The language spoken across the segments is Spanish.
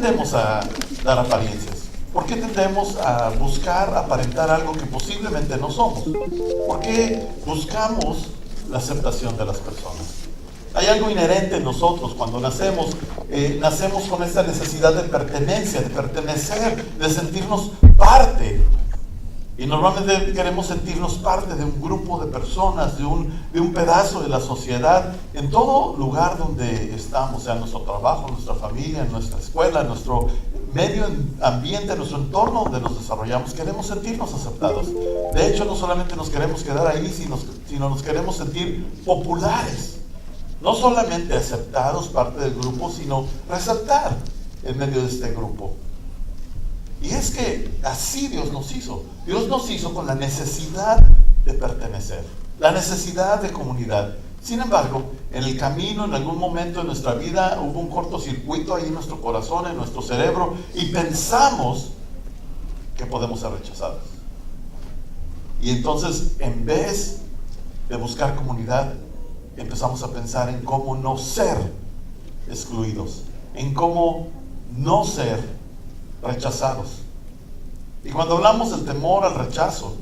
tendemos a dar apariencias? ¿Por qué tendemos a buscar aparentar algo que posiblemente no somos? ¿Por qué buscamos la aceptación de las personas? Hay algo inherente en nosotros cuando nacemos. Nacemos con esta necesidad de pertenencia, de pertenecer, de sentirnos parte. Y normalmente queremos sentirnos parte de un grupo de personas, de un pedazo de la sociedad, en todo lugar donde estamos, sea en nuestro trabajo, en nuestra familia, en nuestra escuela, en nuestro medio ambiente, en nuestro entorno donde nos desarrollamos. Queremos sentirnos aceptados. De hecho, no solamente nos queremos quedar ahí, sino nos queremos sentir populares. No solamente aceptados, parte del grupo, sino resaltar en medio de este grupo. Y es que así Dios nos hizo. Dios nos hizo con la necesidad de pertenecer, la necesidad de comunidad. Sin embargo, en el camino, en algún momento de nuestra vida, hubo un cortocircuito ahí en nuestro corazón, en nuestro cerebro, y pensamos que podemos ser rechazados. Y entonces, en vez de buscar comunidad, empezamos a pensar en cómo no ser excluidos, en cómo no ser rechazados. Y cuando hablamos del temor al rechazo,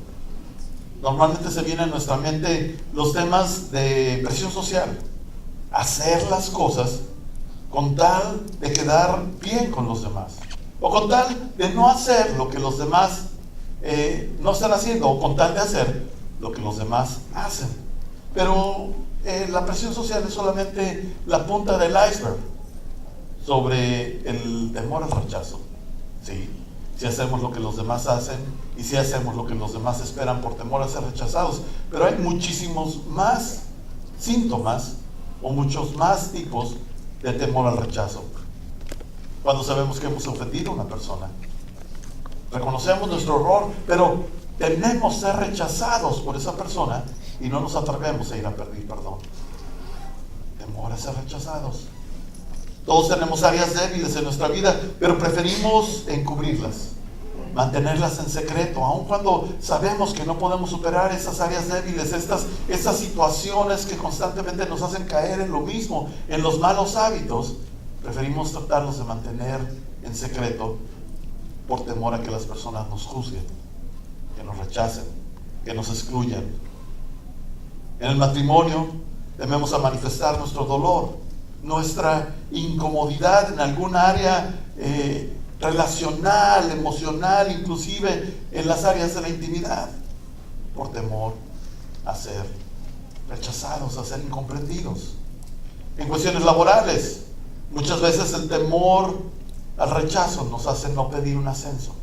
normalmente se vienen a nuestra mente los temas de presión social. Hacer las cosas con tal de quedar bien con los demás, o con tal de no hacer lo que los demás no están haciendo, o con tal de hacer lo que los demás hacen. Pero la presión social es solamente la punta del iceberg sobre el temor al rechazo. Sí, si hacemos lo que los demás hacen y si hacemos lo que los demás esperan por temor a ser rechazados. Pero hay muchísimos más síntomas o muchos más tipos de temor al rechazo. Cuando sabemos que hemos ofendido a una persona, reconocemos nuestro error, pero tememos ser rechazados por esa persona y no nos atrevemos a ir a pedir perdón. Temor a ser rechazados. Todos tenemos áreas débiles en nuestra vida, pero preferimos encubrirlas, mantenerlas en secreto, aun cuando sabemos que no podemos superar esas áreas débiles, estas situaciones que constantemente nos hacen caer en lo mismo, en los malos hábitos. Preferimos tratarlos de mantener en secreto por temor a que las personas nos juzguen, que nos rechacen, que nos excluyan. En el matrimonio tememos a manifestar nuestro dolor, nuestra incomodidad en algún área relacional, emocional, inclusive en las áreas de la intimidad, por temor a ser rechazados, a ser incomprendidos. En cuestiones laborales, muchas veces el temor al rechazo nos hace no pedir un ascenso,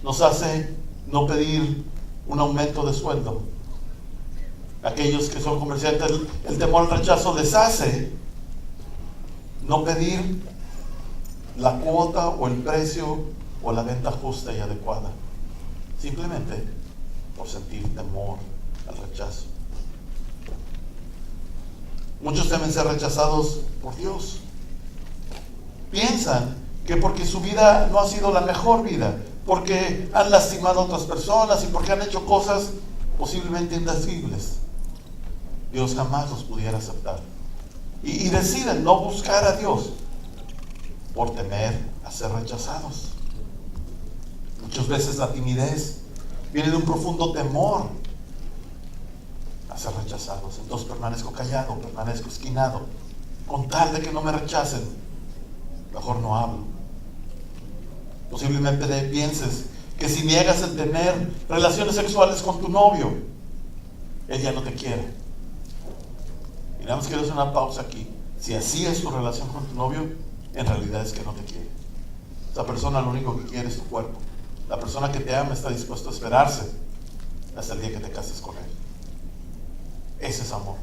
nos hace no pedir un aumento de sueldo. Aquellos que son comerciantes, el temor al rechazo les hace no pedir la cuota o el precio o la venta justa y adecuada, simplemente por sentir temor al rechazo. Muchos temen ser rechazados por Dios. Piensan que porque su vida no ha sido la mejor vida, porque han lastimado a otras personas y porque han hecho cosas posiblemente indecibles, Dios jamás los pudiera aceptar. Y deciden no buscar a Dios por temer a ser rechazados. Muchas veces la timidez viene de un profundo temor a ser rechazados. Entonces permanezco callado, permanezco esquinado, con tal de que no me rechacen, mejor no hablo. Posiblemente pienses que si niegas el tener relaciones sexuales con tu novio, él ya no te quiere. Y nada más quiero hacer una pausa aquí. Si así es tu relación con tu novio, en realidad es que no te quiere. Esa persona lo único que quiere es tu cuerpo. La persona que te ama está dispuesta a esperarse hasta el día que te cases con él. Ese es amor.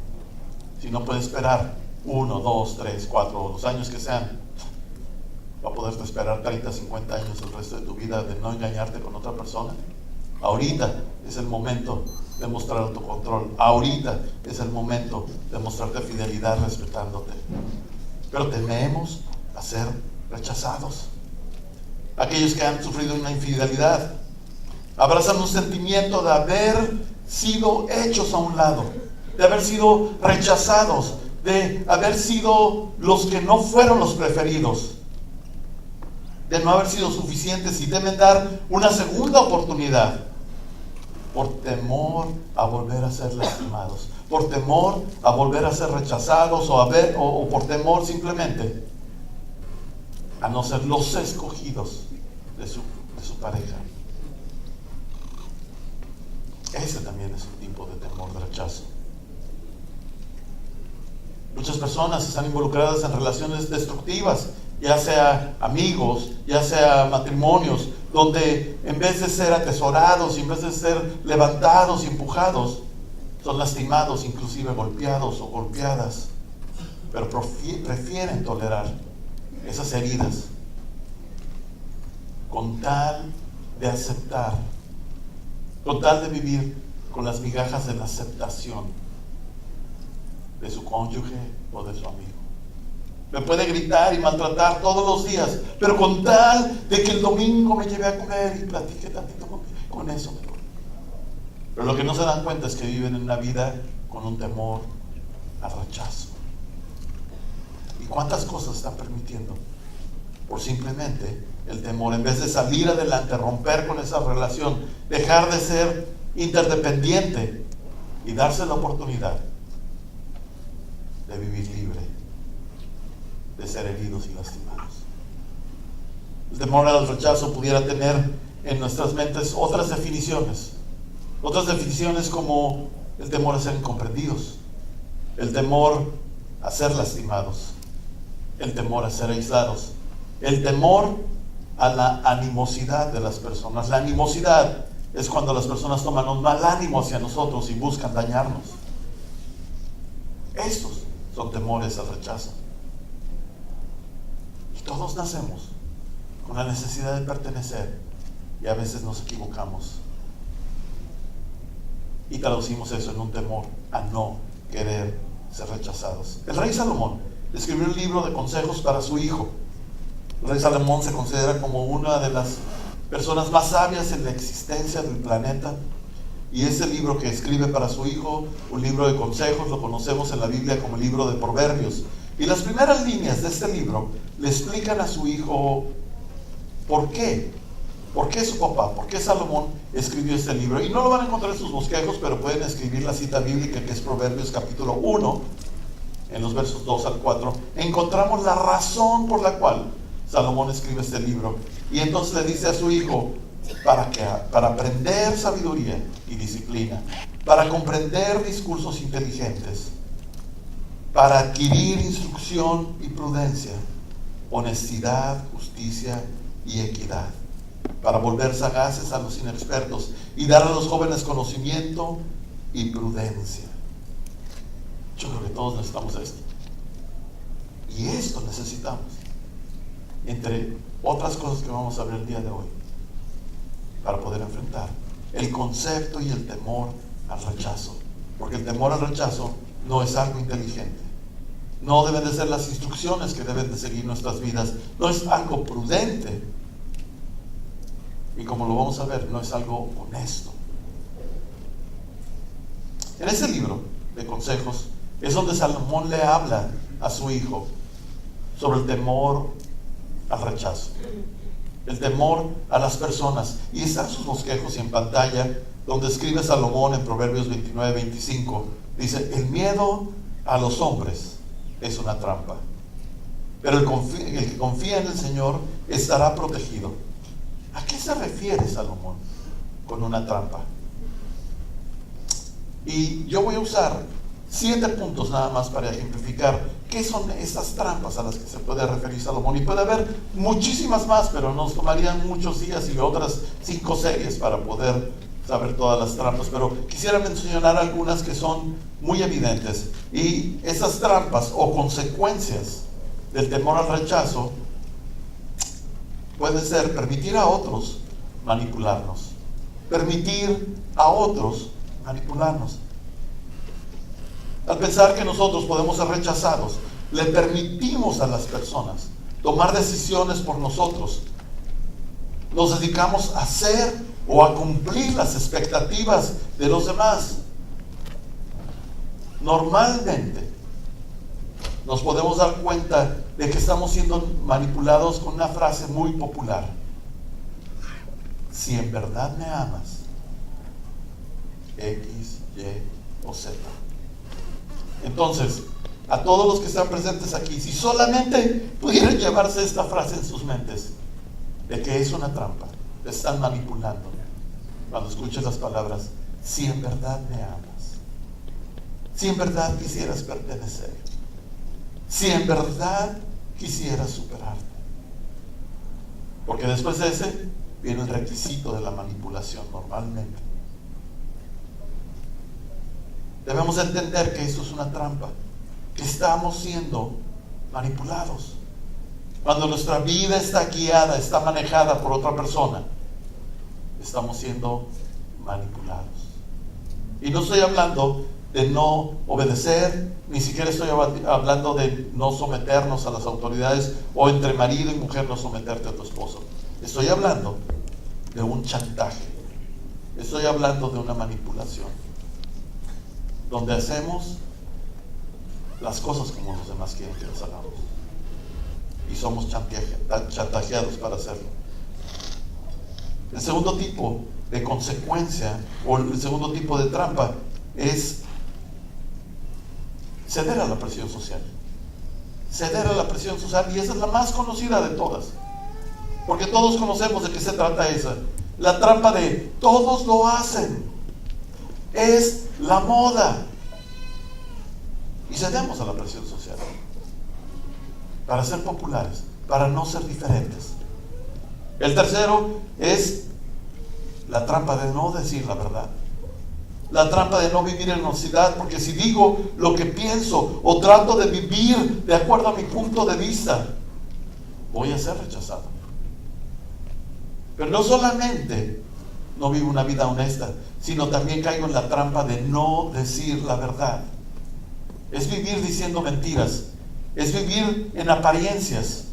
Si no puede esperar 1, 2, 3, 4 los años que sean, va a poderte esperar 30, 50 años el resto de tu vida de no engañarte con otra persona. Ahorita es el momento de mostrar autocontrol. Ahorita es el momento de mostrarte fidelidad respetándote. Pero tememos a ser rechazados. Aquellos que han sufrido una infidelidad abrazan un sentimiento de haber sido hechos a un lado, de haber sido rechazados, de haber sido los que no fueron los preferidos. de no haber sido suficientes y temen dar una segunda oportunidad por temor a volver a ser lastimados, por temor a volver a ser rechazados o por temor simplemente a no ser los escogidos de su pareja. Ese también es un tipo de temor de rechazo. Muchas personas están involucradas en relaciones destructivas, ya sea amigos, ya sea matrimonios, donde en vez de ser atesorados, en vez de ser levantados y empujados, son lastimados, inclusive golpeados o golpeadas, pero prefieren tolerar esas heridas con tal de aceptar, con tal de vivir con las migajas de la aceptación de su cónyuge o de su amigo. Me puede gritar y maltratar todos los días, pero con tal de que el domingo me lleve a comer y platique tantito con eso. Pero lo que no se dan cuenta es que viven en una vida con un temor al rechazo. ¿Y cuántas cosas están permitiendo? Por simplemente el temor, en vez de salir adelante, romper con esa relación, dejar de ser interdependiente y darse la oportunidad de vivir libre, de ser heridos y lastimados. El temor al rechazo pudiera tener en nuestras mentes otras definiciones como el temor a ser incomprendidos, el temor a ser lastimados, el temor a ser aislados, el temor a la animosidad de las personas. La animosidad es cuando las personas toman un mal ánimo hacia nosotros y buscan dañarnos. Estos son temores al rechazo. Y todos nacemos con la necesidad de pertenecer y a veces nos equivocamos y traducimos eso en un temor a no querer ser rechazados. El rey Salomón escribió un libro de consejos para su hijo. El rey Salomón se considera como una de las personas más sabias en la existencia del planeta, y ese libro que escribe para su hijo, un libro de consejos, lo conocemos en la Biblia como el libro de Proverbios. Y las primeras líneas de este libro le explican a su hijo por qué su papá, por qué Salomón escribió este libro. Y no lo van a encontrar en sus bosquejos, pero pueden escribir la cita bíblica, que es Proverbios capítulo 1, en los versos 2 al 4. Encontramos la razón por la cual Salomón escribe este libro. Y entonces le dice a su hijo, para aprender sabiduría y disciplina, para comprender discursos inteligentes, para adquirir instrucción y prudencia, honestidad, justicia y equidad, para volver sagaces a los inexpertos y dar a los jóvenes conocimiento y prudencia. Yo creo que todos necesitamos esto. Y esto necesitamos, entre otras cosas que vamos a ver el día de hoy, para poder enfrentar el concepto y el temor al rechazo. Porque el temor al rechazo no es algo inteligente. No deben de ser las instrucciones que deben de seguir nuestras vidas. No es algo prudente. Y como lo vamos a ver, no es algo honesto. En ese libro de consejos es donde Salomón le habla a su hijo sobre el temor al rechazo, el temor a las personas. Y están sus bosquejos y en pantalla, donde escribe Salomón en Proverbios 29-25, dice: el miedo a los hombres es una trampa, pero el que confía en el Señor estará protegido. ¿A qué se refiere Salomón con una trampa? Y yo voy a usar 7 puntos nada más para ejemplificar qué son estas trampas a las que se puede referir Salomón. Y puede haber muchísimas más, pero nos tomarían muchos días y otras 5 series para poder saber todas las trampas. Pero quisiera mencionar algunas que son muy evidentes. Y esas trampas o consecuencias del temor al rechazo pueden ser permitir a otros manipularnos. Permitir a otros manipularnos. Al pensar que nosotros podemos ser rechazados, le permitimos a las personas tomar decisiones por nosotros. Nos dedicamos a hacer o a cumplir las expectativas de los demás. Normalmente nos podemos dar cuenta de que estamos siendo manipulados con una frase muy popular: si en verdad me amas, X, Y o Z. Entonces, a todos los que están presentes aquí, si solamente pudieran llevarse esta frase en sus mentes, de que es una trampa, te están manipulando. Cuando escuches las palabras, si en verdad me amas, si en verdad quisieras pertenecer, si en verdad quisieras superarte. Porque después de ese viene el requisito de la manipulación normalmente. Debemos entender que esto es una trampa, que estamos siendo manipulados. Cuando nuestra vida está guiada, está manejada por otra persona, estamos siendo manipulados. Y no estoy hablando de no obedecer, ni siquiera estoy hablando de no someternos a las autoridades, o entre marido y mujer no someterte a tu esposo. Estoy hablando de un chantaje, estoy hablando de una manipulación, donde hacemos las cosas como los demás quieren que las hagamos, y somos chantajeados para hacerlo. El segundo tipo de consecuencia, o el segundo tipo de trampa, es ceder a la presión social. Ceder a la presión social, y esa es la más conocida de todas, porque todos conocemos de qué se trata esa. La trampa de todos lo hacen, es la moda, y cedemos a la presión social para ser populares, para no ser diferentes. El tercero es la trampa de no decir la verdad, la trampa de no vivir en honestidad, porque si digo lo que pienso o trato de vivir de acuerdo a mi punto de vista, voy a ser rechazado. Pero no solamente no vivo una vida honesta, sino también caigo en la trampa de no decir la verdad. Es vivir diciendo mentiras, es vivir en apariencias.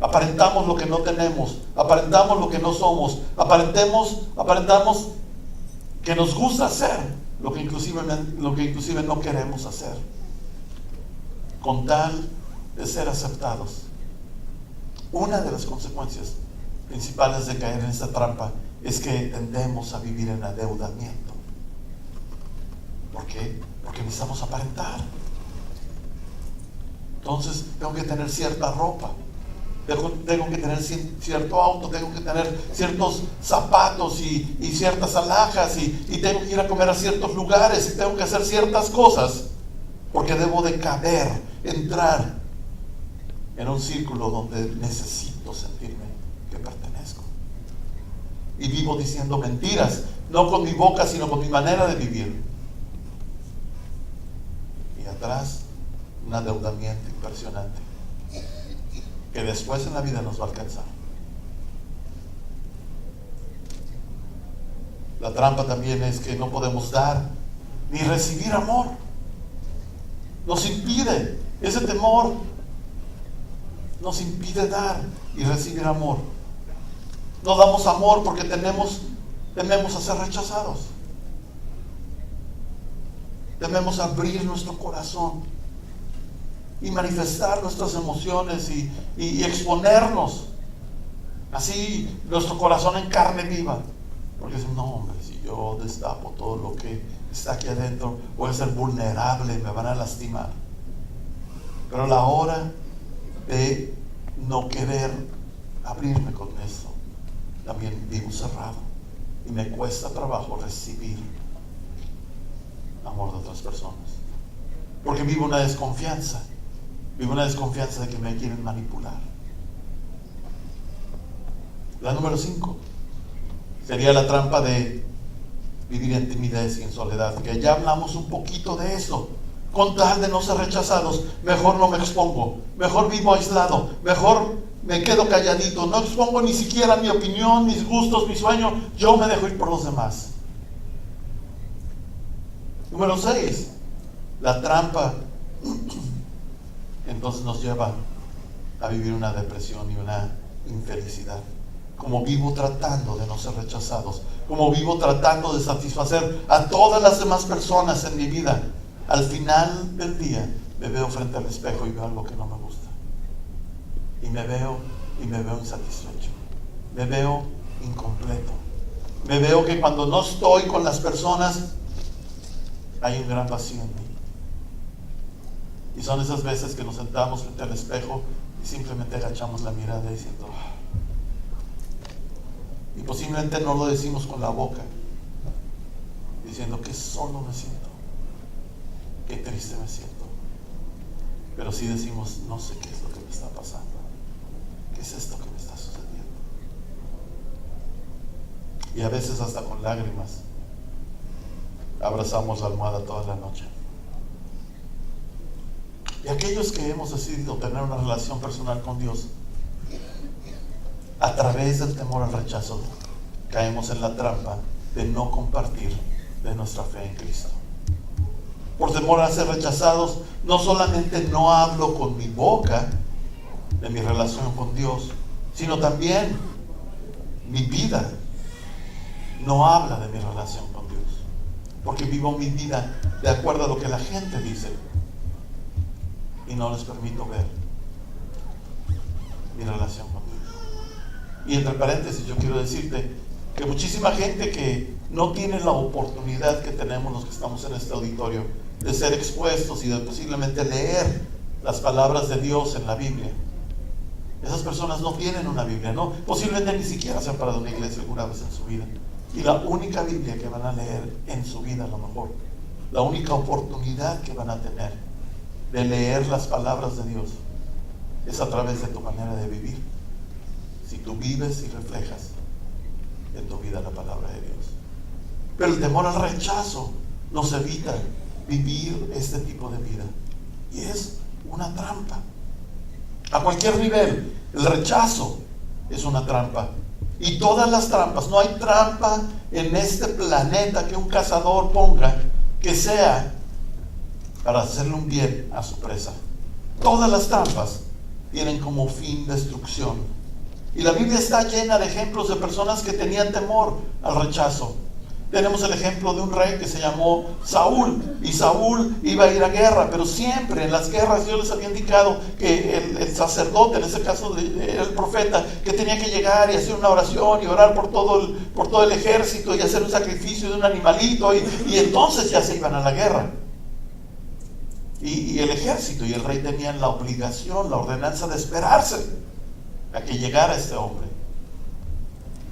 Aparentamos lo que no tenemos, aparentamos lo que no somos, aparentamos que nos gusta hacer lo que inclusive no queremos hacer, con tal de ser aceptados. Una de las consecuencias principales de caer en esta trampa es que tendemos a vivir en adeudamiento. ¿Por qué? Porque necesitamos aparentar. Entonces tengo que tener cierta ropa, tengo que tener cierto auto, tengo que tener ciertos zapatos y ciertas alhajas, y tengo que ir a comer a ciertos lugares, y tengo que hacer ciertas cosas, porque debo de caber, entrar en un círculo donde necesito sentirme que pertenezco. Y vivo diciendo mentiras, no con mi boca, sino con mi manera de vivir. Y atrás, un adeudamiento impresionante, que después en la vida nos va a alcanzar. La trampa también es que no podemos dar ni recibir amor. Nos impide, ese temor nos impide dar y recibir amor. No damos amor porque tememos a ser rechazados. Tememos abrir nuestro corazón y manifestar nuestras emociones y exponernos, así nuestro corazón en carne viva, porque decimos, no hombre, si yo destapo todo lo que está aquí adentro, voy a ser vulnerable, me van a lastimar. Pero a la hora de no querer abrirme con eso, también vivo cerrado, y me cuesta trabajo recibir amor de otras personas, porque vivo una desconfianza de que me quieren manipular. La número 5 sería la trampa de vivir en timidez y en soledad, que ya hablamos un poquito de eso. Con tal de no ser rechazados, mejor no me expongo, mejor vivo aislado, mejor me quedo calladito, no expongo ni siquiera mi opinión, mis gustos, mi sueño, yo me dejo ir por los demás. Número 6, la trampa entonces nos lleva a vivir una depresión y una infelicidad. Como vivo tratando de no ser rechazados, como vivo tratando de satisfacer a todas las demás personas en mi vida, al final del día me veo frente al espejo y veo algo que no me gusta. Y me veo insatisfecho. Me veo incompleto. Me veo que cuando no estoy con las personas, hay un gran vacío en mí. Y son esas veces que nos sentamos frente al espejo y simplemente agachamos la mirada diciendo, y posiblemente no lo decimos con la boca, diciendo que solo me siento, qué triste me siento. Pero sí decimos, no sé qué es lo que me está pasando, qué es esto que me está sucediendo. Y a veces hasta con lágrimas abrazamos la almohada toda la noche. Y aquellos que hemos decidido tener una relación personal con Dios, a través del temor al rechazo, caemos en la trampa de no compartir de nuestra fe en Cristo. Por temor a ser rechazados, no solamente no hablo con mi boca de mi relación con Dios, sino también mi vida no habla de mi relación con Dios, porque vivo mi vida de acuerdo a lo que la gente dice y no les permito ver mi relación con Dios. Y entre paréntesis, yo quiero decirte que muchísima gente que no tiene la oportunidad que tenemos los que estamos en este auditorio de ser expuestos y de posiblemente leer las palabras de Dios en la Biblia, esas personas no tienen una Biblia, no, posiblemente ni siquiera se han parado en una iglesia alguna vez en su vida, y la única Biblia que van a leer en su vida, a lo mejor la única oportunidad que van a tener de leer las palabras de Dios es a través de tu manera de vivir. Si tú vives y reflejas en tu vida la palabra de Dios. Pero el temor al rechazo nos evita vivir este tipo de vida, y es una trampa a cualquier nivel. El rechazo es una trampa, y todas las trampas, no hay trampa en este planeta que un cazador ponga que sea para hacerle un bien a su presa. Todas las trampas tienen como fin destrucción, y la Biblia está llena de ejemplos de personas que tenían temor al rechazo. Tenemos el ejemplo de un rey que se llamó Saúl, y Saúl iba a ir a guerra, pero siempre en las guerras Dios les había indicado que el sacerdote, en ese caso era el profeta, que tenía que llegar y hacer una oración y orar por todo el ejército y hacer un sacrificio de un animalito, y entonces ya se iban a la guerra. Y el ejército y el rey tenían la obligación, la ordenanza de esperarse a que llegara este hombre.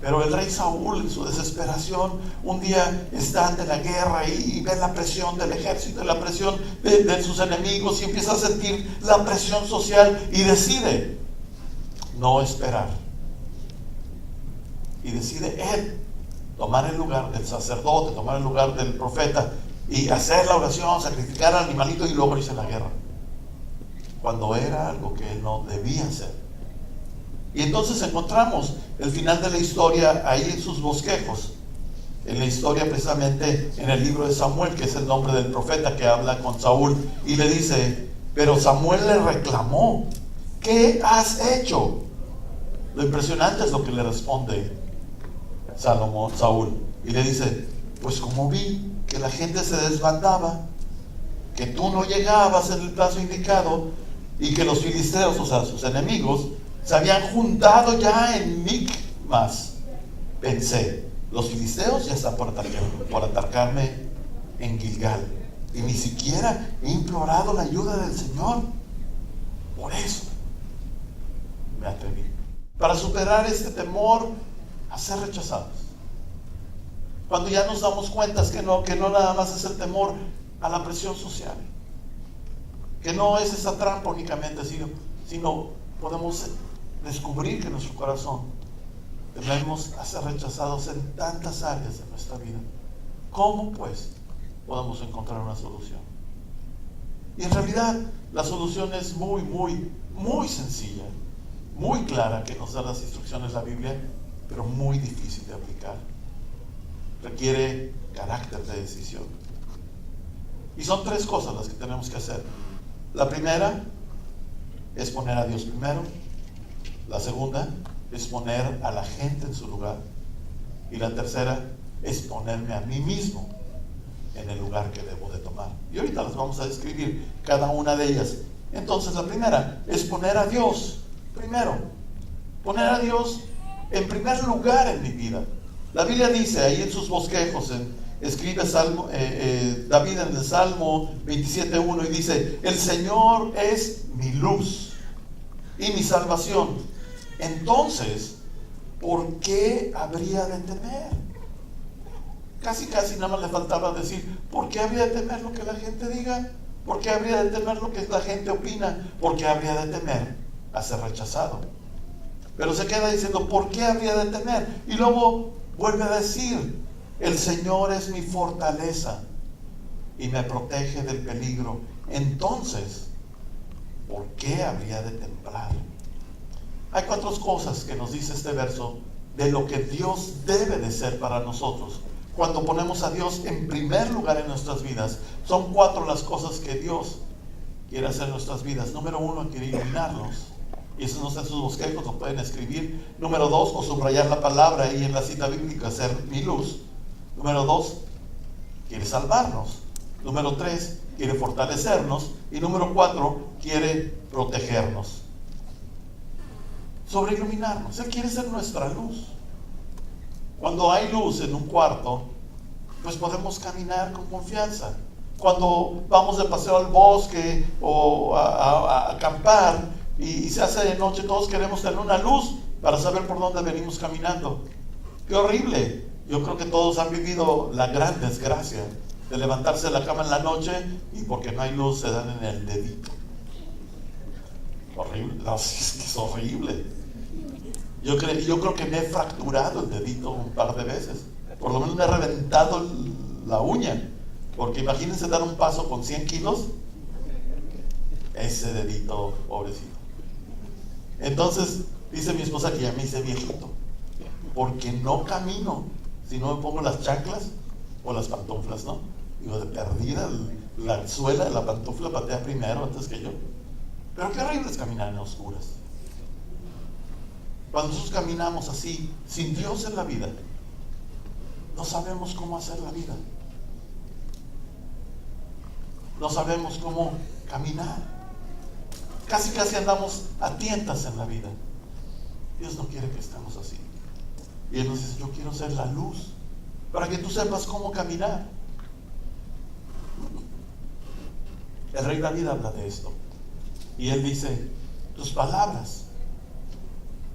Pero el rey Saúl, en su desesperación, un día está ante la guerra y ve la presión del ejército, la presión de sus enemigos, y empieza a sentir la presión social y decide no esperar. Y decide él tomar el lugar del sacerdote, tomar el lugar del profeta y hacer la oración, sacrificar al animalito y luego irse a la guerra, cuando era algo que él no debía hacer. Y entonces encontramos el final de la historia ahí en sus bosquejos, en la historia precisamente en el libro de Samuel, que es el nombre del profeta que habla con Saúl, y le dice, pero Samuel le reclamó, ¿qué has hecho? Lo impresionante es lo que le responde Saúl, y le dice, pues como vi que la gente se desbandaba, que tú no llegabas en el plazo indicado, y que los filisteos, o sea, sus enemigos, se habían juntado ya en Micmas, pensé, los filisteos ya están por atacarme en Gilgal, y ni siquiera he implorado la ayuda del Señor. Por eso me atreví, para superar este temor a ser rechazados. Cuando ya nos damos cuenta que no nada más es el temor a la presión social, que no es esa trampa únicamente, sino podemos descubrir que en nuestro corazón debemos ser rechazados en tantas áreas de nuestra vida. ¿Cómo pues podemos encontrar una solución? Y en realidad la solución es muy, muy, muy sencilla, muy clara, que nos da las instrucciones la Biblia, pero muy difícil de aplicar. Requiere carácter de decisión. Y son tres cosas las que tenemos que hacer. La primera es poner a Dios primero. La segunda es poner a la gente en su lugar. Y la tercera es ponerme a mí mismo en el lugar que debo de tomar. Y ahorita las vamos a describir, cada una de ellas. Entonces la primera es poner a Dios primero. Poner a Dios en primer lugar en mi vida. La Biblia dice ahí en sus bosquejos, escribe David en el Salmo 27:1 y dice: el Señor es mi luz y mi salvación. Entonces, ¿por qué habría de temer? Casi nada más le faltaba decir: ¿por qué habría de temer lo que la gente diga? ¿Por qué habría de temer lo que la gente opina? ¿Por qué habría de temer a ser rechazado? Pero se queda diciendo: ¿por qué habría de temer? Y luego vuelve a decir: el Señor es mi fortaleza y me protege del peligro. Entonces, ¿por qué habría de temblar? Hay 4 cosas que nos dice este verso de lo que Dios debe de ser para nosotros. Cuando ponemos a Dios en primer lugar en nuestras vidas, son 4 las cosas que Dios quiere hacer en nuestras vidas. Número 1, quiere iluminarnos. Y eso no está en sus bosquejos, lo pueden escribir. Número 2, o subrayar la palabra ahí en la cita bíblica: ser mi luz. Número 2, quiere salvarnos. Número 3, quiere fortalecernos. Y número 4, quiere protegernos. Sobre iluminarnos, Él quiere ser nuestra luz. Cuando hay luz en un cuarto, pues podemos caminar con confianza. Cuando vamos de paseo al bosque o a acampar y se hace de noche, todos queremos tener una luz para saber por dónde venimos caminando. ¡Qué horrible! Yo creo que todos han vivido la gran desgracia de levantarse de la cama en la noche y porque no hay luz se dan en el dedito. Horrible, no, es horrible. Yo creo que me he fracturado el dedito un par de veces. Por lo menos me he reventado la uña. Porque imagínense dar un paso con 100 kilos. Ese dedito, pobrecito. Entonces, dice mi esposa que ya me hice viejito. Porque no camino si no me pongo las chanclas o las pantuflas, ¿no? Digo, de perdida, la suela de la pantufla patea primero antes que yo. Pero qué horrible es caminar en oscuras. Cuando nosotros caminamos así, sin Dios en la vida, no sabemos cómo hacer la vida. No sabemos cómo caminar. Casi andamos a tientas en la vida. Dios no quiere que estemos así. Y Él nos dice: yo quiero ser la luz para que tú sepas cómo caminar. El rey David habla de esto. Y él dice: tus palabras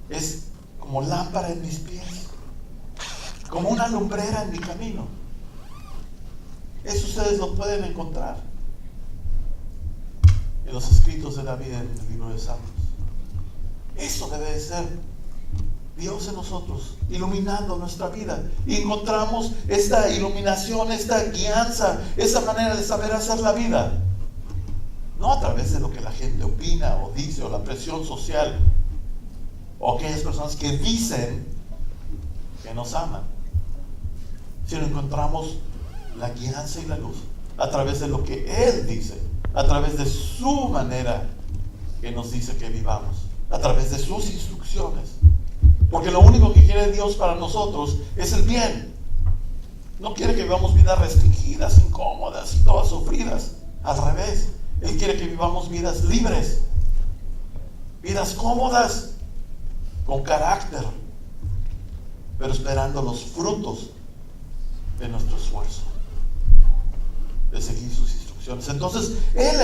es como lámpara en mis pies, como una lumbrera en mi camino. Eso ustedes lo pueden encontrar en los escritos de David en el libro de Salmos. Eso debe de ser Dios en nosotros, iluminando nuestra vida. Y encontramos esta iluminación, esta guianza, esa manera de saber hacer la vida. No a través de lo que la gente opina o dice, o la presión social, o aquellas personas que dicen que nos aman, sino encontramos la guianza y la luz a través de lo que Él dice, a través de su manera que nos dice que vivamos, a través de sus instrucciones. Porque lo único que quiere Dios para nosotros es el bien. No quiere que vivamos vidas restringidas, incómodas y todas sufridas. Al revés, Él quiere que vivamos vidas libres, vidas cómodas, con carácter, pero esperando los frutos de nuestro esfuerzo, de seguir sus instrucciones. Entonces, Él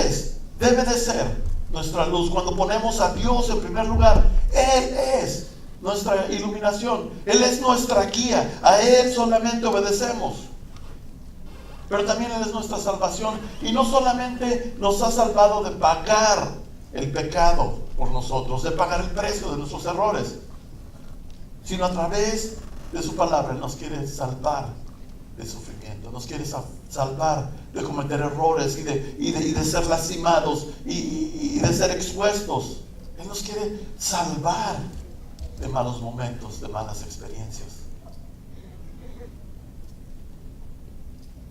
debe de ser nuestra luz. Cuando ponemos a Dios en primer lugar, Él es nuestra iluminación, Él es nuestra guía, a Él solamente obedecemos. Pero también Él es nuestra salvación, y no solamente nos ha salvado de pagar el pecado por nosotros, de pagar el precio de nuestros errores, sino a través de su palabra Él nos quiere salvar de sufrimiento, nos quiere salvar de cometer errores y de ser lastimados y de ser expuestos. Él nos quiere salvar de malos momentos, de malas experiencias.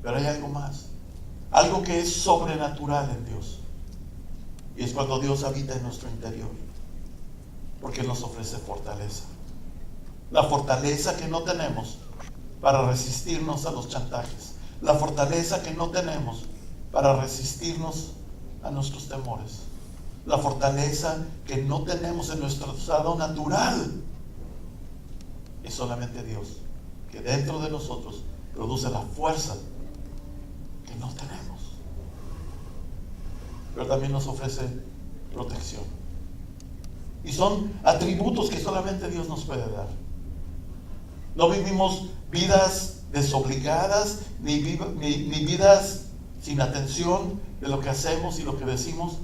Pero hay algo más, algo que es sobrenatural en Dios, y es cuando Dios habita en nuestro interior, porque Él nos ofrece fortaleza, la fortaleza que no tenemos para resistirnos a los chantajes, la fortaleza que no tenemos para resistirnos a nuestros temores, la fortaleza que no tenemos en nuestro estado natural. Es solamente Dios que dentro de nosotros produce la fuerza que no tenemos, pero también nos ofrece protección. Y son atributos que solamente Dios nos puede dar. No vivimos vidas desobligadas, ni vidas sin atención de lo que hacemos y lo que decimos,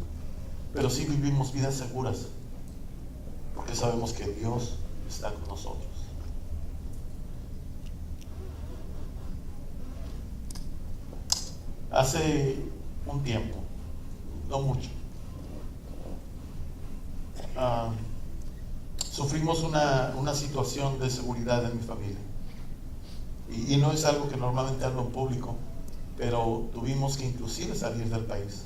pero sí vivimos vidas seguras, porque sabemos que Dios está con nosotros. Hace un tiempo, no mucho, sufrimos una situación de seguridad en mi familia. Y no es algo que normalmente hablo en público, pero tuvimos que inclusive salir del país,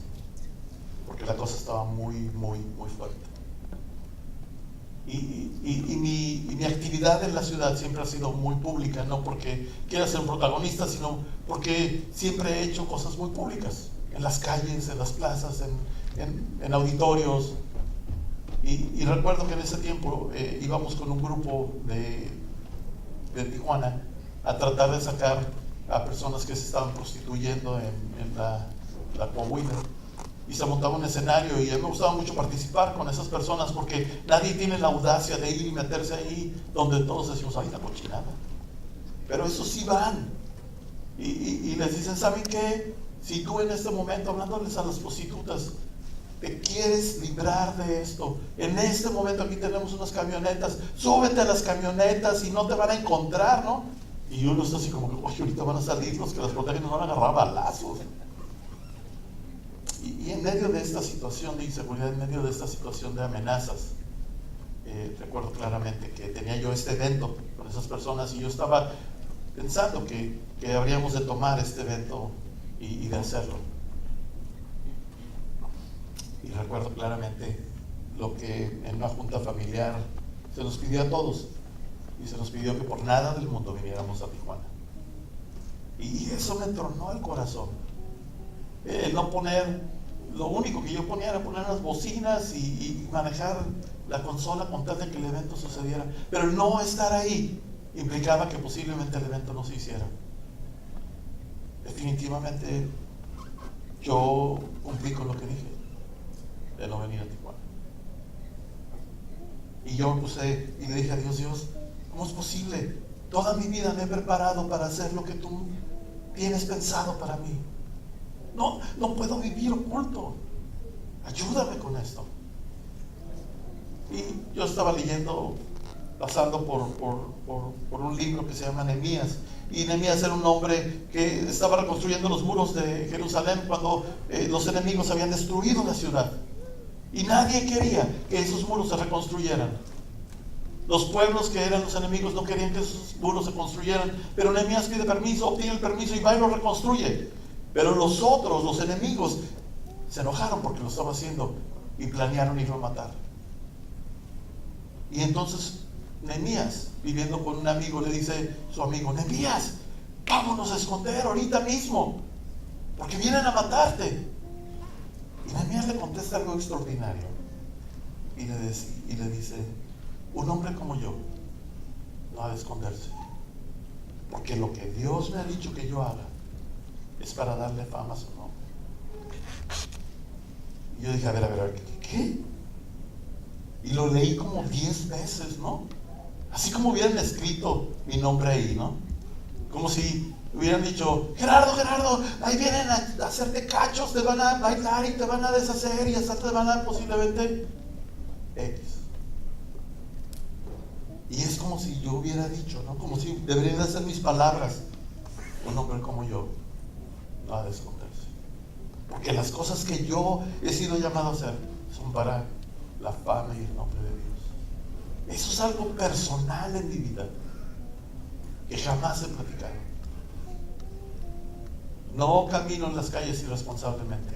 porque la cosa estaba muy, muy, muy fuerte. Y mi actividad en la ciudad siempre ha sido muy pública, no porque quiera ser protagonista, sino porque siempre he hecho cosas muy públicas, en las calles, en las plazas, en auditorios. Y recuerdo que en ese tiempo íbamos con un grupo de Tijuana a tratar de sacar a personas que se estaban prostituyendo en la Coahuila. Y se montaba un escenario y a mí me gustaba mucho participar con esas personas, porque nadie tiene la audacia de ir y meterse ahí donde todos decimos, ay, la cochinada. Pero esos sí van y les dicen, ¿saben qué? Si tú en este momento, hablándoles a las prostitutas, te quieres librar de esto, en este momento aquí tenemos unas camionetas, súbete a las camionetas y no te van a encontrar, ¿no? Y uno está así como que, oye, ahorita van a salir los que las protegen, nos van a agarrar balazos. Y en medio de esta situación de inseguridad, en medio de esta situación de amenazas, recuerdo claramente que tenía yo este evento con esas personas y yo estaba pensando que habríamos de tomar este evento y de hacerlo. Y recuerdo claramente lo que en una junta familiar se nos pidió a todos, y se nos pidió que por nada del mundo viniéramos a Tijuana. Y eso me tronó el corazón. No poner, lo único que yo ponía era poner las bocinas y manejar la consola con tal de que el evento sucediera, pero no estar ahí implicaba que posiblemente el evento no se hiciera. Definitivamente yo cumplí con lo que dije de no venir a Tijuana. Y yo me puse y le dije a Dios, Dios, ¿cómo es posible? Toda mi vida me he preparado para hacer lo que tú tienes pensado para mí. No puedo vivir oculto. Ayúdame con esto. Y yo estaba leyendo, pasando por un libro que se llama Nehemías. Y Nehemías era un hombre que estaba reconstruyendo los muros de Jerusalén cuando los enemigos habían destruido la ciudad. Y nadie quería que esos muros se reconstruyeran. Los pueblos que eran los enemigos no querían que esos muros se construyeran. Pero Nehemías pide permiso, obtiene el permiso y va y lo reconstruye. Pero los otros, los enemigos, se enojaron porque lo estaba haciendo y planearon irlo a matar. Y entonces Nehemías, viviendo con un amigo, le dice a su amigo, Nehemías, vámonos a esconder ahorita mismo, porque vienen a matarte. Y Nehemías le contesta algo extraordinario y le dice, un hombre como yo no ha de esconderse, porque lo que Dios me ha dicho que yo haga es para darle fama a su nombre. Y yo dije, a ver, ¿qué? Y lo leí como 10 veces, ¿no? Así como hubieran escrito mi nombre ahí, ¿no? Como si hubieran dicho, Gerardo, ahí vienen a hacerte cachos, te van a bailar y te van a deshacer y hasta te van a posiblemente X. Y es como si yo hubiera dicho, ¿no? Como si deberían de ser mis palabras. Un hombre como yo no ha de esconderse. Porque las cosas que yo he sido llamado a hacer son para la fama y el nombre de Dios. Eso es algo personal en mi vida que jamás he platicado. No camino en las calles irresponsablemente.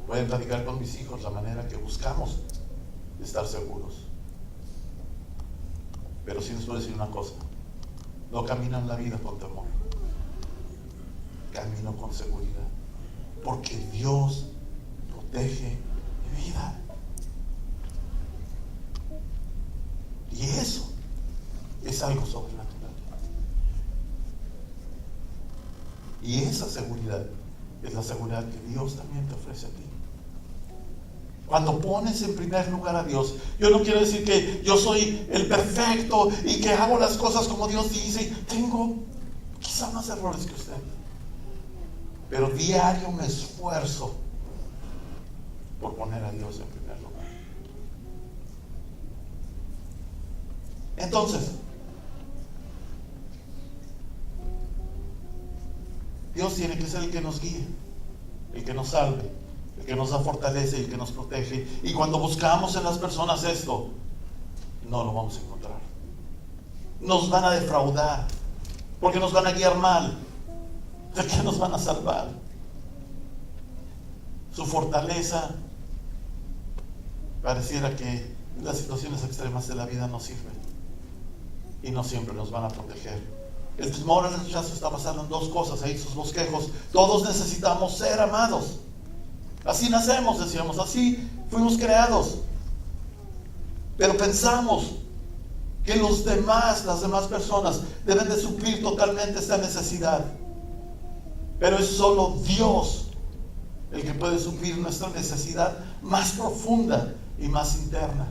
Pueden platicar con mis hijos la manera que buscamos de estar seguros. Pero sí les puedo decir una cosa: No camino en la vida con temor. Camino con seguridad. Porque Dios protege mi vida. Y eso es algo sobrenatural. Y esa seguridad es la seguridad que Dios también te ofrece a ti. Cuando pones en primer lugar a Dios, yo no quiero decir que yo soy el perfecto y que hago las cosas como Dios dice. Tengo quizá más errores que usted, pero diario me esfuerzo por poner a Dios en primer lugar. Entonces, Dios tiene que ser el que nos guíe, el que nos salve, el que nos da fortaleza y el que nos protege. Y cuando buscamos en las personas esto, no lo vamos a encontrar. Nos van a defraudar, porque nos van a guiar mal. ¿De qué nos van a salvar? Su fortaleza pareciera que en las situaciones extremas de la vida no sirven y no siempre nos van a proteger. El temor al rechazo está basado en dos cosas, ahí sus bosquejos. Todos necesitamos ser amados. Así nacemos, decíamos, así fuimos creados. Pero pensamos que las demás personas deben de suplir totalmente esta necesidad. Pero es solo Dios el que puede suplir nuestra necesidad más profunda y más interna.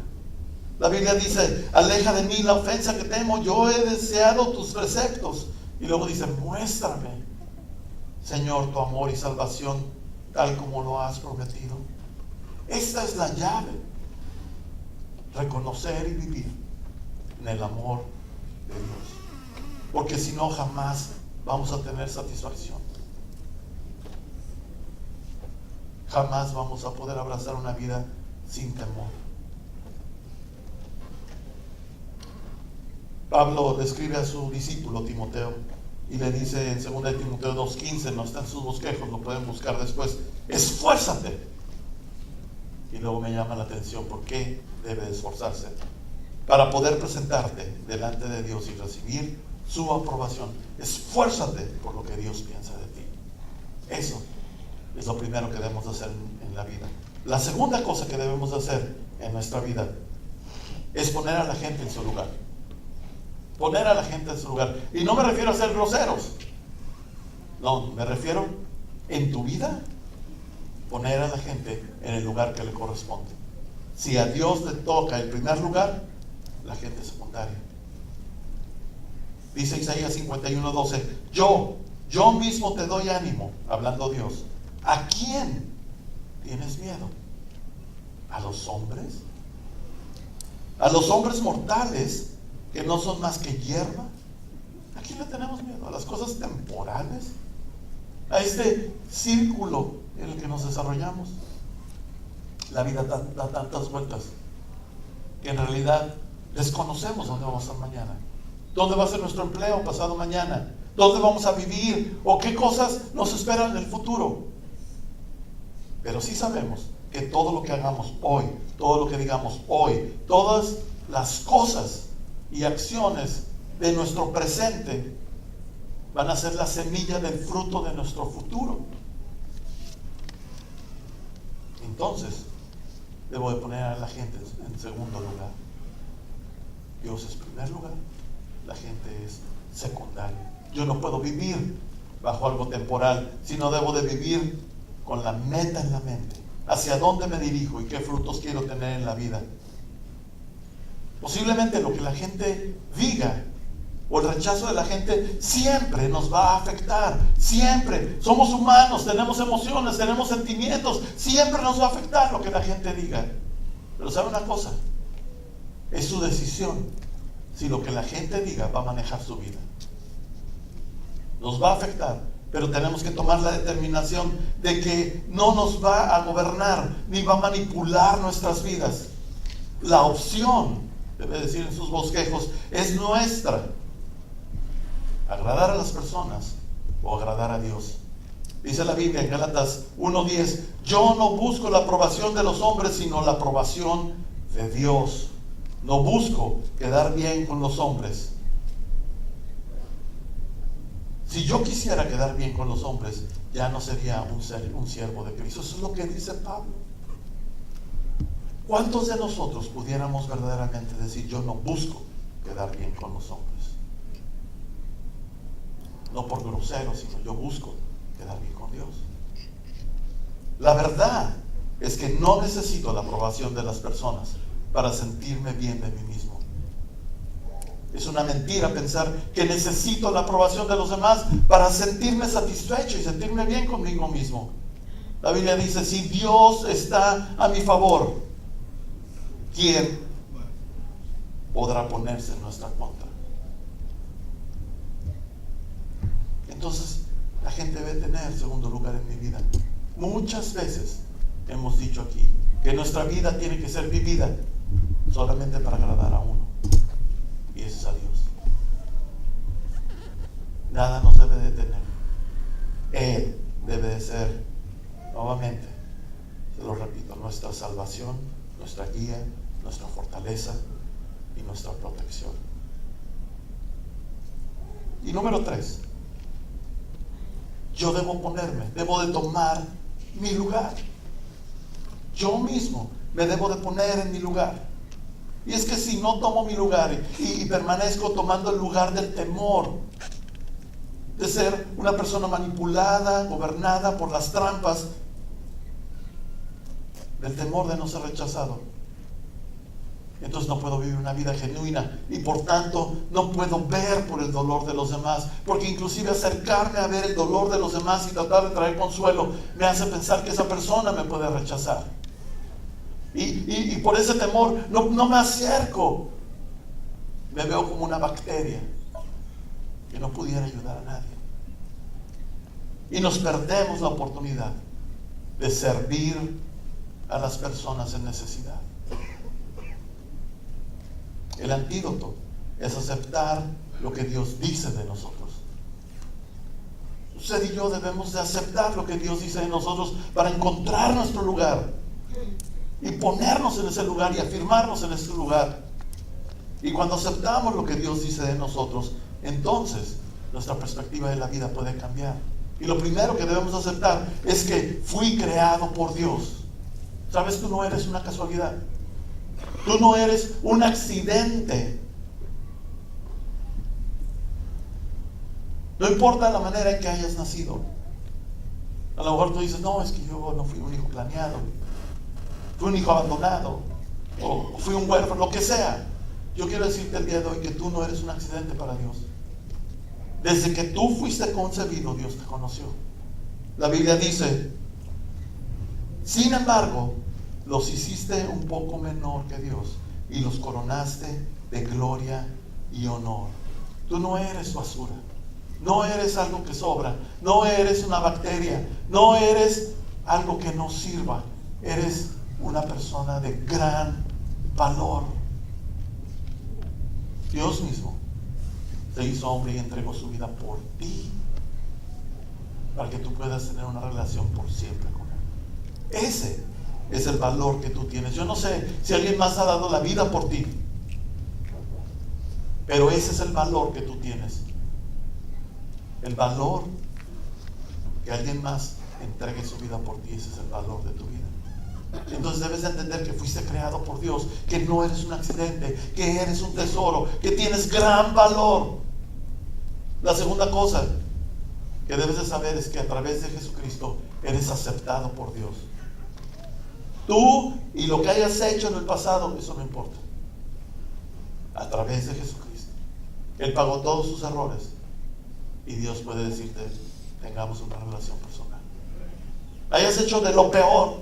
La Biblia dice: aleja de mí la ofensa que temo, yo he deseado tus preceptos. Y luego dice: muéstrame, Señor, tu amor y salvación, tal como lo has prometido. Esta es la llave: reconocer y vivir en el amor de Dios. Porque si no, jamás vamos a tener satisfacción. Jamás vamos a poder abrazar una vida sin temor. Pablo le escribe a su discípulo Timoteo y le dice en 2 Timoteo 2:15, no está en sus bosquejos, lo pueden buscar después: esfuérzate. Y luego me llama la atención: ¿por qué debe esforzarse? Para poder presentarte delante de Dios y recibir su aprobación. Esfuérzate por lo que Dios piensa de ti. Eso es lo primero que debemos hacer en la vida. La segunda cosa que debemos hacer en nuestra vida es poner a la gente en su lugar. Poner a la gente en su lugar. Y no me refiero a ser groseros. No, me refiero en tu vida poner a la gente en el lugar que le corresponde. Si a Dios le toca el primer lugar, la gente secundaria. Dice Isaías 51:12: yo mismo te doy ánimo, hablando Dios. ¿A quién tienes miedo? ¿A los hombres? ¿A los hombres mortales que no son más que hierba? ¿A quién le tenemos miedo? ¿A las cosas temporales? ¿A este círculo en el que nos desarrollamos? La vida da tantas vueltas que en realidad desconocemos dónde vamos a estar mañana, dónde va a ser nuestro empleo pasado mañana, dónde vamos a vivir o qué cosas nos esperan en el futuro. Pero sí sabemos que todo lo que hagamos hoy, todo lo que digamos hoy, todas las cosas y acciones de nuestro presente van a ser la semilla del fruto de nuestro futuro. Entonces, debo de poner a la gente en segundo lugar. Dios es primer lugar, la gente es secundaria. Yo no puedo vivir bajo algo temporal, sino debo de vivir con la meta en la mente. ¿Hacia dónde me dirijo y qué frutos quiero tener en la vida? Posiblemente lo que la gente diga o el rechazo de la gente siempre nos va a afectar. Siempre. Somos humanos, tenemos emociones, tenemos sentimientos. Siempre nos va a afectar lo que la gente diga. Pero ¿sabe una cosa? Es su decisión si lo que la gente diga va a manejar su vida. Nos va a afectar, pero tenemos que tomar la determinación de que no nos va a gobernar ni va a manipular nuestras vidas. La opción, debe decir en sus bosquejos, es nuestra: agradar a las personas o agradar a Dios. Dice la Biblia en Gálatas 1:10: yo no busco la aprobación de los hombres, sino la aprobación de Dios. No busco quedar bien con los hombres, Si yo quisiera quedar bien con los hombres, ya no sería un siervo de Cristo. Eso es lo que dice Pablo. ¿Cuántos de nosotros pudiéramos verdaderamente decir, yo no busco quedar bien con los hombres? No por grosero, sino yo busco quedar bien con Dios. La verdad es que no necesito la aprobación de las personas para sentirme bien de mí mismo. Es una mentira pensar que necesito la aprobación de los demás para sentirme satisfecho y sentirme bien conmigo mismo. La Biblia dice, si Dios está a mi favor, ¿quién podrá ponerse en nuestra contra? Entonces, la gente debe tener segundo lugar en mi vida. Muchas veces hemos dicho aquí que nuestra vida tiene que ser vivida solamente para agradar a uno, y eso es a Dios. Nada nos debe detener. Él debe de ser, nuevamente, se lo repito, nuestra salvación, nuestra guía, nuestra fortaleza y nuestra protección. Y número 3, yo debo de tomar mi lugar. Yo mismo me debo de poner en mi lugar. Y es que si no tomo mi lugar y permanezco tomando el lugar del temor, de ser una persona manipulada, gobernada por las trampas del temor de no ser rechazado, entonces no puedo vivir una vida genuina y por tanto no puedo ver por el dolor de los demás, porque inclusive acercarme a ver el dolor de los demás y tratar de traer consuelo me hace pensar que esa persona me puede rechazar. Y por ese temor no me acerco. Me veo como una bacteria que no pudiera ayudar a nadie. Y nos perdemos la oportunidad de servir a las personas en necesidad. El antídoto es aceptar lo que Dios dice de nosotros. Usted y yo debemos de aceptar lo que Dios dice de nosotros para encontrar nuestro lugar y ponernos en ese lugar y afirmarnos en ese lugar. Y cuando aceptamos lo que Dios dice de nosotros, entonces nuestra perspectiva de la vida puede cambiar. Y lo primero que debemos aceptar es que fui creado por Dios. ¿Sabes? Tú no eres una casualidad. Tú no eres un accidente. No importa la manera en que hayas nacido. A lo mejor tú dices, no, es que yo no fui un hijo planeado, fui un hijo abandonado, o fui un huérfano, lo que sea. Yo quiero decirte el día de hoy que tú no eres un accidente para Dios. Desde que tú fuiste concebido, Dios te conoció. La Biblia dice, sin embargo, los hiciste un poco menor que Dios y los coronaste de gloria y honor. Tú no eres basura, no eres algo que sobra, no eres una bacteria, no eres algo que no sirva. Eres una persona de gran valor. Dios mismo se hizo hombre y entregó su vida por ti, para que tú puedas tener una relación por siempre con Él. Ese es el valor que tú tienes. Yo no sé si alguien más ha dado la vida por ti, pero ese es el valor que tú tienes. El valor que alguien más entregue su vida por ti, ese es el valor de tu vida. Entonces debes de entender que fuiste creado por Dios, que no eres un accidente, que eres un tesoro, que tienes gran valor. La segunda cosa que debes de saber es que a través de Jesucristo eres aceptado por Dios. Tú y lo que hayas hecho en el pasado, eso no importa. A través de Jesucristo Él pagó todos sus errores y Dios puede decirte, tengamos una relación personal. Hayas hecho de lo peor,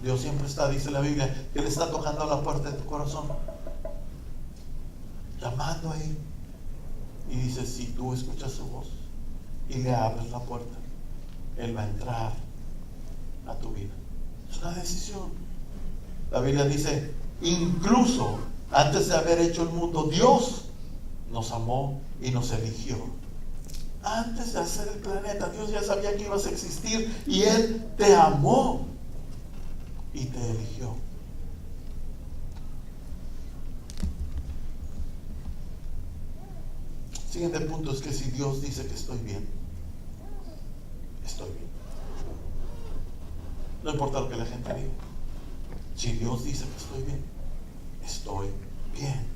Dios siempre está, dice la Biblia, que Él está tocando a la puerta de tu corazón, llamando ahí, y dice, si tú escuchas su voz y le abres la puerta, Él va a entrar a tu vida. Es una decisión. La Biblia dice, incluso antes de haber hecho el mundo, Dios nos amó y nos eligió. Antes de hacer el planeta, Dios ya sabía que ibas a existir y Él te amó y te eligió. Siguiente punto es que si Dios dice que estoy bien, estoy bien. No importa lo que la gente diga. Si Dios dice que estoy bien, estoy bien.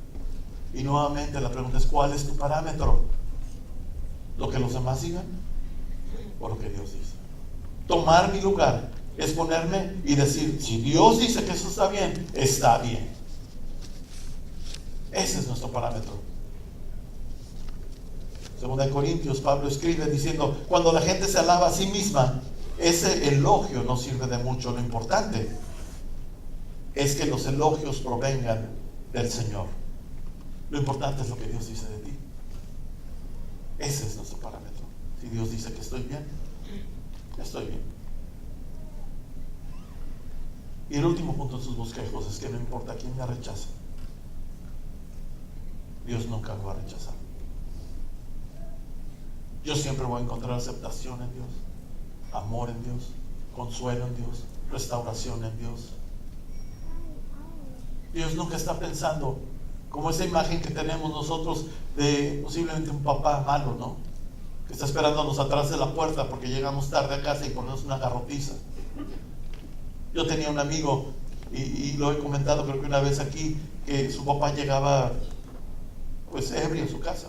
Y nuevamente la pregunta es, ¿cuál es tu parámetro? ¿Lo que los demás digan o lo que Dios dice? Tomar mi lugar es ponerme y decir, si Dios dice que eso está bien, está bien. Ese es nuestro parámetro. Segunda de Corintios, Pablo escribe diciendo, cuando la gente se alaba a sí misma, ese elogio no sirve de mucho. Lo importante es que los elogios provengan del Señor. Lo importante es lo que Dios dice de ti. Ese es nuestro parámetro. Si Dios dice que estoy bien, estoy bien. Y el último punto de sus bosquejos es que no importa quién me rechace, Dios nunca me va a rechazar. Yo siempre voy a encontrar aceptación en Dios, amor en Dios, consuelo en Dios, restauración en Dios. Dios nunca está pensando como esa imagen que tenemos nosotros de posiblemente un papá malo, ¿no? Que está esperándonos atrás de la puerta porque llegamos tarde a casa y ponemos una garrotiza. Yo tenía un amigo, y lo he comentado creo que una vez aquí, que su papá llegaba pues ebrio a su casa,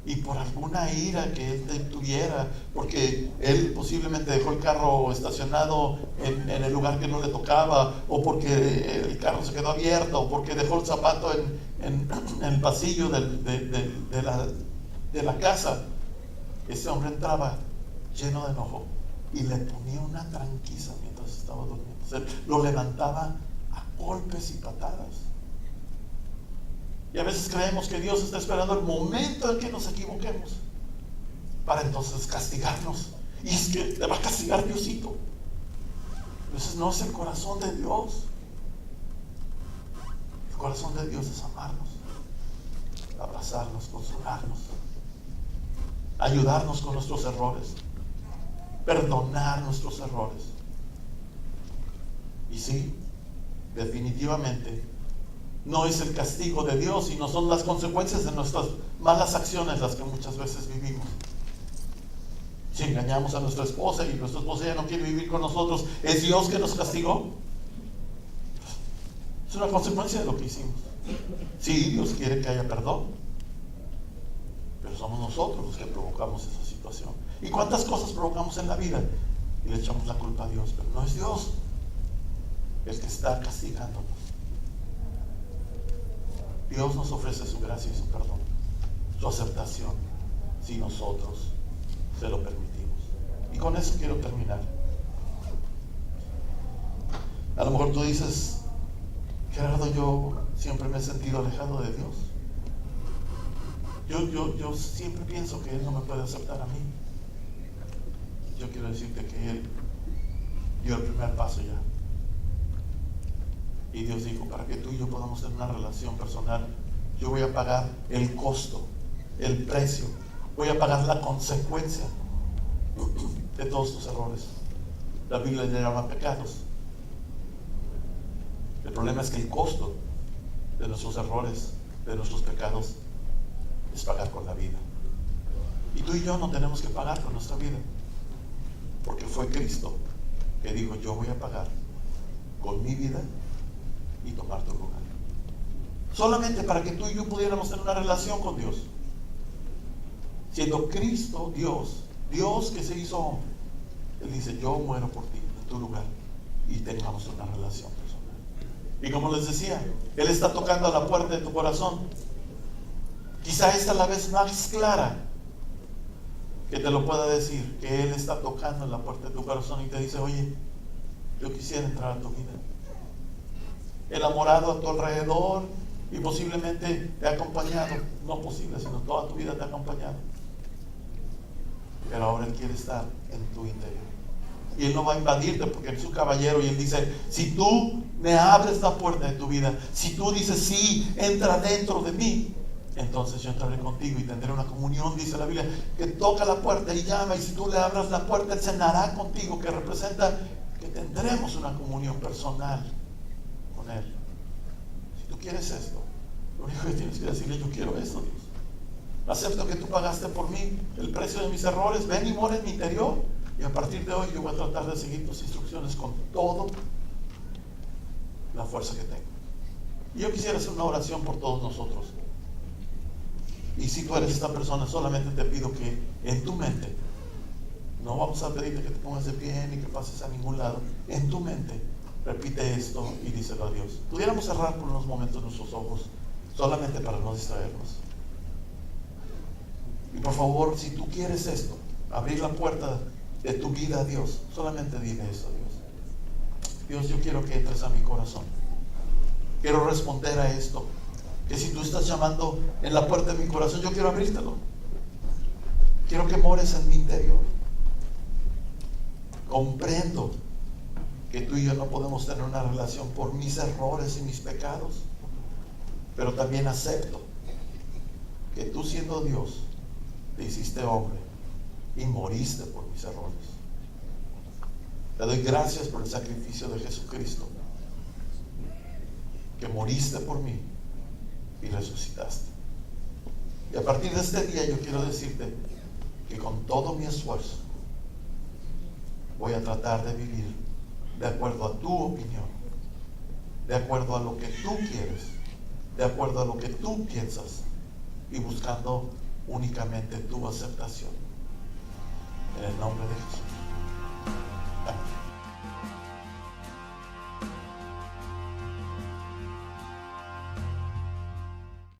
y por alguna ira que él tuviera, porque él posiblemente dejó el carro estacionado en el lugar que no le tocaba, o porque el carro se quedó abierto, o porque dejó el zapato en el pasillo de la casa, ese hombre entraba lleno de enojo y le ponía una tranquiza mientras estaba durmiendo. O sea, lo levantaba a golpes y patadas. Y a veces creemos que Dios está esperando el momento en que nos equivoquemos para entonces castigarnos. Y es que te va a castigar Diosito. A veces no es el corazón de Dios. El corazón de Dios es amarnos, abrazarnos, consolarnos, ayudarnos con nuestros errores, perdonar nuestros errores. Y sí, definitivamente no es el castigo de Dios, sino son las consecuencias de nuestras malas acciones las que muchas veces vivimos. Si engañamos a nuestra esposa y nuestra esposa ya no quiere vivir con nosotros, ¿es Dios que nos castigó? Es una consecuencia de lo que hicimos. Sí, Dios quiere que haya perdón, pero somos nosotros los que provocamos esa situación. ¿Y cuántas cosas provocamos en la vida? Y le echamos la culpa a Dios, pero no es Dios el que está castigándonos. Dios nos ofrece su gracia y su perdón, su aceptación, si nosotros se lo permitimos. Y con eso quiero terminar. A lo mejor tú dices, Gerardo, yo siempre me he sentido alejado de Dios. Yo siempre pienso que Él no me puede aceptar a mí. Yo quiero decirte que Él dio el primer paso ya. Y Dios dijo, para que tú y yo podamos tener una relación personal, yo voy a pagar el costo, el precio, voy a pagar la consecuencia de todos tus errores. La Biblia le llama pecados. El problema es que el costo de nuestros errores, de nuestros pecados, es pagar con la vida. Y tú y yo no tenemos que pagar con nuestra vida, porque fue Cristo que dijo, yo voy a pagar con mi vida y tomar tu lugar. Solamente para que tú y yo pudiéramos tener una relación con Dios. Siendo Cristo Dios que se hizo hombre, Él dice, yo muero por ti, en tu lugar, y tengamos una relación personal. Y como les decía, Él está tocando a la puerta de tu corazón. Quizá esta es la vez más clara que te lo pueda decir, que Él está tocando en la puerta de tu corazón y te dice, oye, yo quisiera entrar a tu vida. Enamorado a tu alrededor y posiblemente te ha acompañado, no posible, sino toda tu vida te ha acompañado, pero ahora Él quiere estar en tu interior y Él no va a invadirte porque Él es un caballero y Él dice, si tú me abres la puerta de tu vida, si tú dices sí, entra dentro de mí, entonces yo entraré contigo y tendré una comunión, dice la Biblia, que toca la puerta y llama, y si tú le abras la puerta Él cenará contigo, que representa que tendremos una comunión personal con Él. Si tú quieres esto, lo único que tienes que decirle, yo quiero esto, Dios. Acepto que tú pagaste por mí el precio de mis errores. Ven y mora en mi interior. Y a partir de hoy yo voy a tratar de seguir tus instrucciones con toda la fuerza que tengo. Y yo quisiera hacer una oración por todos nosotros. Y si tú eres esta persona, solamente te pido que en tu mente, no vamos a pedirte que te pongas de pie ni que pases a ningún lado, en tu mente repite esto y díselo a Dios. Pudiéramos cerrar por unos momentos nuestros ojos, solamente para no distraernos. Y por favor, si tú quieres esto, abrir la puerta de tu vida a Dios, solamente dile eso a Dios. Dios, yo quiero que entres a mi corazón. Quiero responder a esto. Que si tú estás llamando en la puerta de mi corazón, yo quiero abrírtelo. Quiero que mores en mi interior. Comprendo que tú y yo no podemos tener una relación por mis errores y mis pecados, pero también acepto que tú, siendo Dios, te hiciste hombre y moriste por mis errores. Te doy gracias por el sacrificio de Jesucristo, que moriste por mí y resucitaste. Y a partir de este día yo quiero decirte que con todo mi esfuerzo voy a tratar de vivir de acuerdo a tu opinión, de acuerdo a lo que tú quieres, de acuerdo a lo que tú piensas, y buscando únicamente tu aceptación. En el nombre de